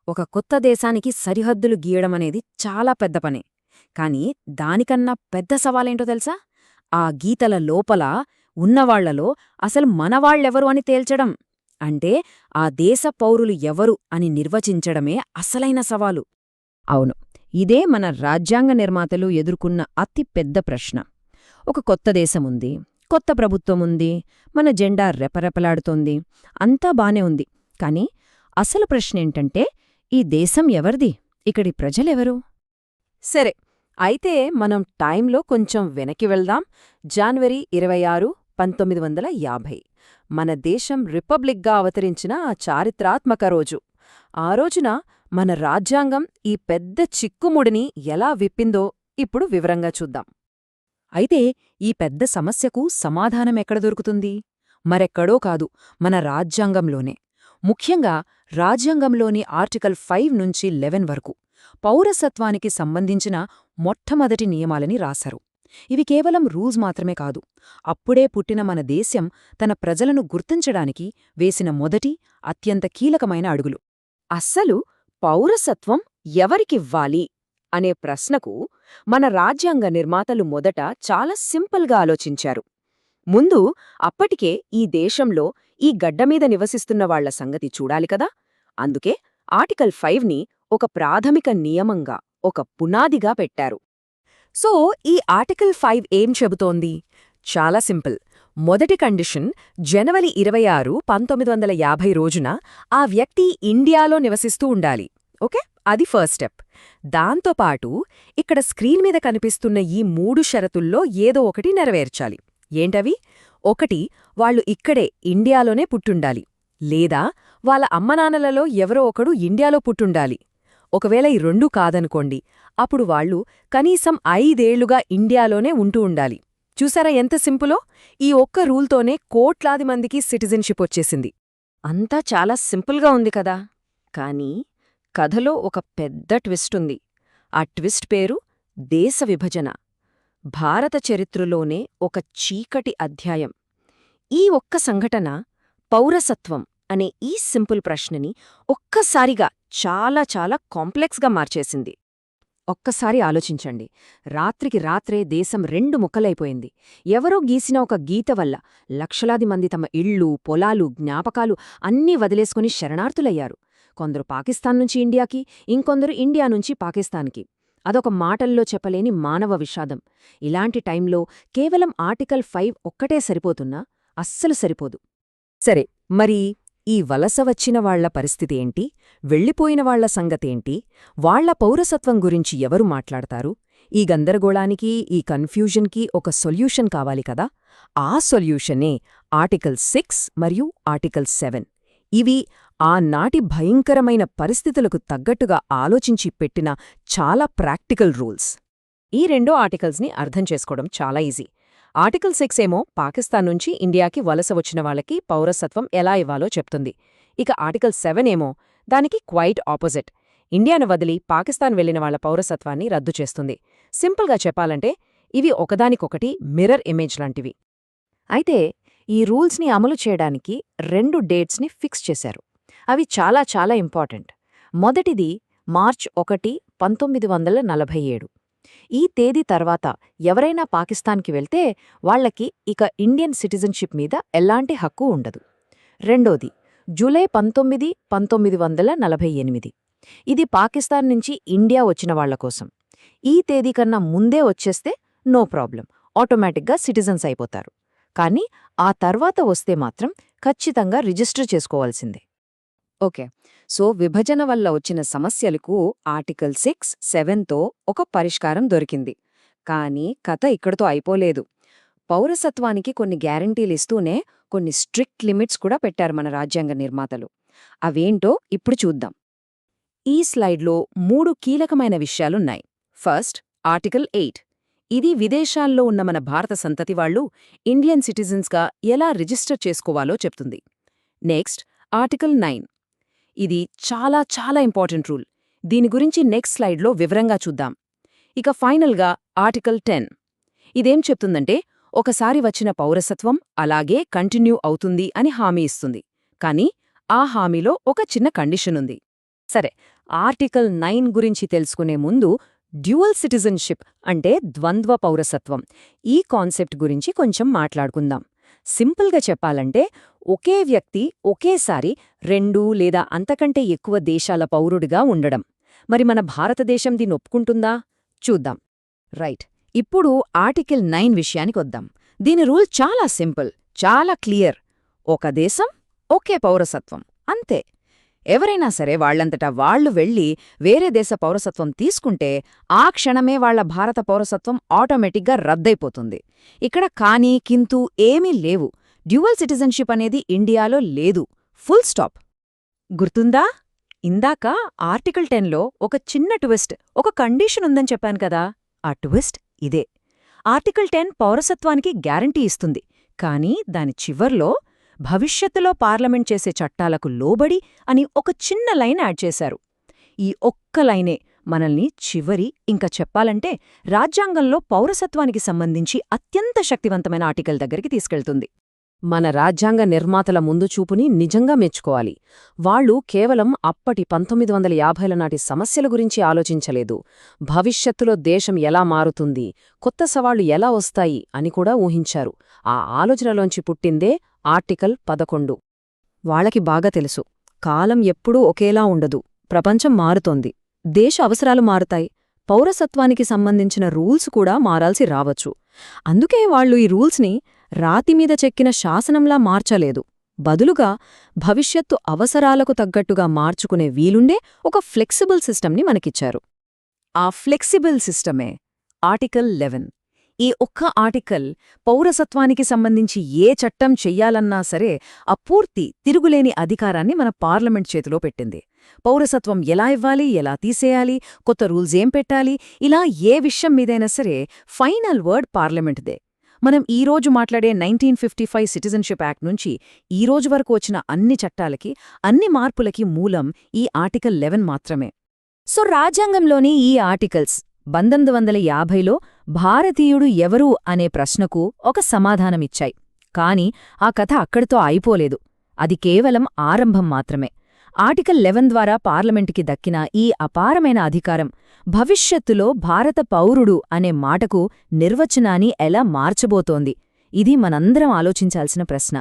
ఒక కొత్త దేశానికి సరిహద్దులు గీయడమనేది చాలా పెద్ద పని. కాని దానికన్నా పెద్ద సవాలేంటో తెలుసా? ఆ గీతల లోపల ఉన్నవాళ్లలో అసలు మనవాళ్లెవరు అని తేల్చడం. అంటే ఆ దేశ పౌరులు ఎవరు అని నిర్వచించడమే అసలైన సవాలు. అవును, ఇదే మన రాజ్యాంగ నిర్మాతలు ఎదుర్కొన్న అతి పెద్ద ప్రశ్న. ఒక కొత్త దేశముంది, కొత్త ప్రభుత్వముంది, మన జెండా రెపరెపలాడుతోంది, అంతా బానే ఉంది. కాని అసలు ప్రశ్నేంటంటే, ఈ దేశం ఎవరిది? ఇక్కడి ప్రజలెవరు? సరే, అయితే మనం టైంలో కొంచెం వెనక్కి వెళ్దాం. జనవరి 26, 1950 మన దేశం రిపబ్లిక్గా అవతరించిన ఆ చారిత్రాత్మక రోజు. ఆ రోజున మన రాజ్యాంగం ఈ పెద్ద చిక్కుముడిని ఎలా విప్పిందో ఇప్పుడు వివరంగా చూద్దాం. అయితే ఈ పెద్ద సమస్యకు సమాధానమెక్కడ దొరుకుతుంది? మరెక్కడో కాదు, మన రాజ్యాంగంలోనే. ముఖ్యంగా రాజ్యాంగంలోని ఆర్టికల్ 5 నుంచి 11 వరకు పౌరసత్వానికి సంబంధించిన మొట్టమొదటి నియమాలని రాశారు. ఇవి కేవలం రూల్స్ మాత్రమే కాదు, అప్పుడే పుట్టిన మన దేశం తన ప్రజలను గుర్తించడానికి వేసిన మొదటి అత్యంత కీలకమైన అడుగులు. అస్సలు పౌరసత్వం ఎవరికివ్వాలి అనే ప్రశ్నకు మన రాజ్యాంగ నిర్మాతలు మొదట చాలా సింపుల్గా ఆలోచించారు. ముందు అప్పటికే ఈ దేశంలో ఈ గడ్డమీద నివసిస్తున్న వాళ్ల సంగతి చూడాలి కదా. అందుకే ఆర్టికల్ 5ని ఒక ప్రాథమిక నియమంగా, ఒక పునాదిగా పెట్టారు. సో ఈ ఆర్టికల్ 5 ఏం చెబుతోంది? చాలా సింపుల్. మొదటి కండిషన్, జనవరి 26, 1950 రోజున ఆ వ్యక్తి ఇండియాలో నివసిస్తూ ఉండాలి. ఓకే, అది ఫస్ట్ స్టెప్. దాంతోపాటు ఇక్కడ స్క్రీన్ మీద కనిపిస్తున్న ఈ 3 షరతుల్లో ఏదో ఒకటి నెరవేర్చాలి. ఏంటవి? 1, వాళ్లు ఇక్కడే ఇండియాలోనే పుట్టుండాలి, లేదా వాళ్ళ అమ్మనాన్నలలో ఎవరో ఒకడు ఇండియాలో పుట్టుండాలి. ఒకవేళ ఈ 2 కాదనుకోండి, అప్పుడు వాళ్లు కనీసం 5 ఏళ్లుగా ఇండియాలోనే ఉంటూ ఉండాలి. చూసారా ఎంత సింపులో? ఈ ఒక్క రూల్తోనే కోట్లాది మందికి సిటిజన్షిప్ వచ్చేసింది. అంతా చాలా సింపుల్గా ఉంది కదా. కానీ కథలో ఒక పెద్ద ట్విస్ట్ ఉంది. ఆ ట్విస్ట్ పేరు దేశ విభజన. భారత చరిత్రలోనే ఒక చీకటి అధ్యాయం. ఈ ఒక్క సంఘటన పౌరసత్వం అనే ఈ సింపుల్ ప్రశ్నని ఒక్కసారిగా చాలా చాలా కాంప్లెక్స్గా మార్చేసింది. ఒక్కసారి ఆలోచించండి. రాత్రికి రాత్రే దేశం 2 ముక్కలైపోయింది. ఎవరో గీసిన ఒక గీత వల్ల లక్షలాది మంది తమ ఇళ్ళు, పొలాలు, జ్ఞాపకాలు అన్నీ వదిలేసుకుని శరణార్థులయ్యారు. కొందరు పాకిస్తాన్ నుంచి ఇండియాకి, ఇంకొందరు ఇండియా నుంచి పాకిస్తాన్కి. అదొక మాటల్లో చెప్పలేని మానవ విషాదం. ఇలాంటి టైంలో కేవలం ఆర్టికల్ 5 ఒక్కటే సరిపోతున్నా అస్సలు సరిపోదు. సరే, మరి ఈ వలస వచ్చిన వాళ్ల పరిస్థితి ఏంటి? వెళ్ళిపోయిన వాళ్ల సంగతేంటి? వాళ్ల పౌరసత్వం గురించి ఎవరు మాట్లాడతారు? ఈ గందరగోళానికి, ఈ కన్ఫ్యూజన్కి ఒక సొల్యూషన్ కావాలి కదా. ఆ సొల్యూషనే ఆర్టికల్ 6 మరియు ఆర్టికల్ 7. ఇవి ఆనాటి భయంకరమైన పరిస్థితులకు తగ్గట్టుగా ఆలోచించి పెట్టిన చాలా ప్రాక్టికల్ రూల్స్. ఈ 2 ఆర్టికల్స్ని అర్థం చేసుకోవడం చాలా ఈజీ. ఆర్టికల్ 6 ఏమో పాకిస్తాన్ నుంచి ఇండియాకి వలస వచ్చిన వాళ్లకి పౌరసత్వం ఎలా ఇవ్వాలో చెప్తుంది. ఇక ఆర్టికల్ 7 ఏమో దానికి క్వైట్ ఆపోజిట్, ఇండియాను వదిలి పాకిస్తాన్ వెళ్లిన వాళ్ల పౌరసత్వాన్ని రద్దు చేస్తుంది. సింపుల్గా చెప్పాలంటే ఇవి ఒకదానికొకటి మిర్రర్ ఇమేజ్ లాంటివి. అయితే ఈ రూల్స్ని అమలు చేయడానికి 2 డేట్స్ని ఫిక్స్ చేశారు. అవి చాలా చాలా ఇంపార్టెంట్. మొదటిది మార్చ్ 1, 1947. ఈ తేదీ తర్వాత ఎవరైనా పాకిస్తాన్కి వెళ్తే వాళ్లకి ఇక ఇండియన్ సిటిజన్షిప్ మీద ఎలాంటి హక్కు ఉండదు. రెండోది జూలై 19, 1948. ఇది పాకిస్తాన్ నుంచి ఇండియా వచ్చిన వాళ్లకోసం. ఈ తేదీ కన్నా ముందే వచ్చేస్తే నో ప్రాబ్లం, ఆటోమేటిక్గా సిటిజన్స్ అయిపోతారు. కానీ ఆ తర్వాత వస్తే మాత్రం ఖచ్చితంగా రిజిస్టర్ చేసుకోవాల్సిందే. ఓకే, సో విభజన వల్ల వచ్చిన సమస్యలకు ఆర్టికల్ 6, 7తో ఒక పరిష్కారం దొరికింది. కానీ కథ ఇక్కడితో అయిపోలేదు. పౌరసత్వానికి కొన్ని గ్యారంటీలిస్తూనే కొన్ని స్ట్రిక్ట్ లిమిట్స్ కూడా పెట్టారు మన రాజ్యాంగ నిర్మాతలు. అవేంటో ఇప్పుడు చూద్దాం. ఈ స్లైడ్లో 3 కీలకమైన విషయాలున్నాయి. First, article 8. ఇది విదేశాల్లో ఉన్న మన భారత సంతతి వాళ్లు ఇండియన్ సిటిజన్స్గా ఎలా రిజిస్టర్ చేసుకోవాలో చెప్తుంది. Next, article 9. ఇది చాలా చాలా ఇంపార్టెంట్ రూల్. దీని గురించి నెక్స్ట్ స్లైడ్లో వివరంగా చూద్దాం. ఇక ఫైనల్గా ఆర్టికల్ 10. ఇదేం చెప్తుందంటే ఒకసారి వచ్చిన పౌరసత్వం అలాగే కంటిన్యూ అవుతుంది అని హామీ ఇస్తుంది. కానీ ఆ హామీలో ఒక చిన్న కండిషన్ ఉంది. సరే, ఆర్టికల్ 9 గురించి తెలుసుకునే ముందు డ్యూయల్ సిటిజన్షిప్ అంటే ద్వంద్వ పౌరసత్వం ఈ కాన్సెప్ట్ గురించి కొంచెం మాట్లాడుకుందాం. సింపుల్గా చెప్పాలంటే ఒకే వ్యక్తి ఒకేసారి 2 లేదా అంతకంటే ఎక్కువ దేశాల పౌరుడిగా ఉండడం. మరి మన భారతదేశం దీన్ని ఒప్పుకుంటుందా? చూద్దాం. రైట్, ఇప్పుడు ఆర్టికల్ 9 విషయానికొద్దాం. దీని రూల్ చాలా సింపుల్, చాలా క్లియర్. ఒక దేశం ఒకే పౌరసత్వం, అంతే. ఎవరైనా సరే వాళ్లంతటా వాళ్లు వెళ్లి వేరే దేశ పౌరసత్వం తీసుకుంటే ఆ క్షణమే వాళ్ల భారత పౌరసత్వం ఆటోమేటిక్గా రద్దయిపోతుంది. ఇక్కడ కానీ కింతూ ఏమీ లేవు. డ్యూయల్ సిటిజన్షిప్ అనేది ఇండియాలో లేదు, ఫుల్ స్టాప్. గుర్తుందా? ఇందాక ఆర్టికల్ 10లో ఒక చిన్న ట్విస్ట్, ఒక కండీషన్ ఉందని చెప్పాను కదా. ఆ ట్విస్ట్ ఇదే. ఆర్టికల్ 10 పౌరసత్వానికి గ్యారంటీ ఇస్తుంది, కానీ దాని చివర్లో భవిష్యత్తులో పార్లమెంట్ చేసే చట్టాలకు లోబడి అని ఒక చిన్న లైన్ యాడ్ చేశారు. ఈ ఒక్క లైనే మనల్ని చివరి, ఇంకా చెప్పాలంటే రాజ్యాంగంలో పౌరసత్వానికి సంబంధించి అత్యంత శక్తివంతమైన ఆర్టికల్ దగ్గరికి తీసుకెళ్తుంది. మన రాజ్యాంగ నిర్మాతల ముందు చూపుని నిజంగా మెచ్చుకోవాలి. వాళ్లు కేవలం అప్పటి 1950ల నాటి సమస్యల గురించి ఆలోచించలేదు. భవిష్యత్తులో దేశం ఎలా మారుతుంది, కొత్త సవాళ్లు ఎలా వస్తాయి అని కూడా ఊహించారు. ఆ ఆలోచనలోంచి పుట్టిందే ఆర్టికల్ 11. వాళ్లకి బాగా తెలుసు, కాలం ఎప్పుడూ ఒకేలా ఉండదు, ప్రపంచం మారుతోంది, దేశ అవసరాలు మారుతాయి, పౌరసత్వానికి సంబంధించిన రూల్స్ కూడా మారాల్సి రావచ్చు. అందుకే వాళ్లు ఈ రూల్స్ని రాతిమీద చెక్కిన శాసనంలా మార్చలేదు. బదులుగా భవిష్యత్తు అవసరాలకు తగ్గట్టుగా మార్చుకునే వీలుండే ఒక ఫ్లెక్సిబుల్ సిస్టమ్ని మనకిచ్చారు. ఆ ఫ్లెక్సిబుల్ సిస్టమే ఆర్టికల్ 11. ఈ ఒక్క ఆర్టికల్ పౌరసత్వానికి సంబంధించి ఏ చట్టం చెయ్యాలన్నా సరే ఆ పూర్తి తిరుగులేని అధికారాన్ని మన పార్లమెంట్ చేతిలో పెట్టింది. పౌరసత్వం ఎలా ఇవ్వాలి, ఎలా తీసేయాలి, కొత్త రూల్స్ ఏం పెట్టాలి, ఇలా ఏ విషయం మీదైనా సరే ఫైనల్ వర్డ్ పార్లమెంట్దే. మనం ఈరోజు మాట్లాడే 1955 సిటిజన్షిప్ యాక్ట్ నుంచి ఈరోజు వరకు వచ్చిన అన్ని చట్టాలకి, అన్ని మార్పులకి మూలం ఈ ఆర్టికల్ 11 మాత్రమే. సో రాజ్యాంగంలోని ఈ ఆర్టికల్స్ 1950లో భారతీయుడు ఎవరు అనే ప్రశ్నకు ఒక సమాధానమిచ్చాయి. కాని ఆ కథ అక్కడితో అయిపోలేదు. అది కేవలం ఆరంభం మాత్రమే. ఆర్టికల్ 11 ద్వారా పార్లమెంటుకి దక్కిన ఈ అపారమైన అధికారం భవిష్యత్తులో భారత పౌరుడు అనే మాటకు నిర్వచనాన్ని ఎలా మార్చబోతోంది? ఇది మనందరం ఆలోచించాల్సిన ప్రశ్న.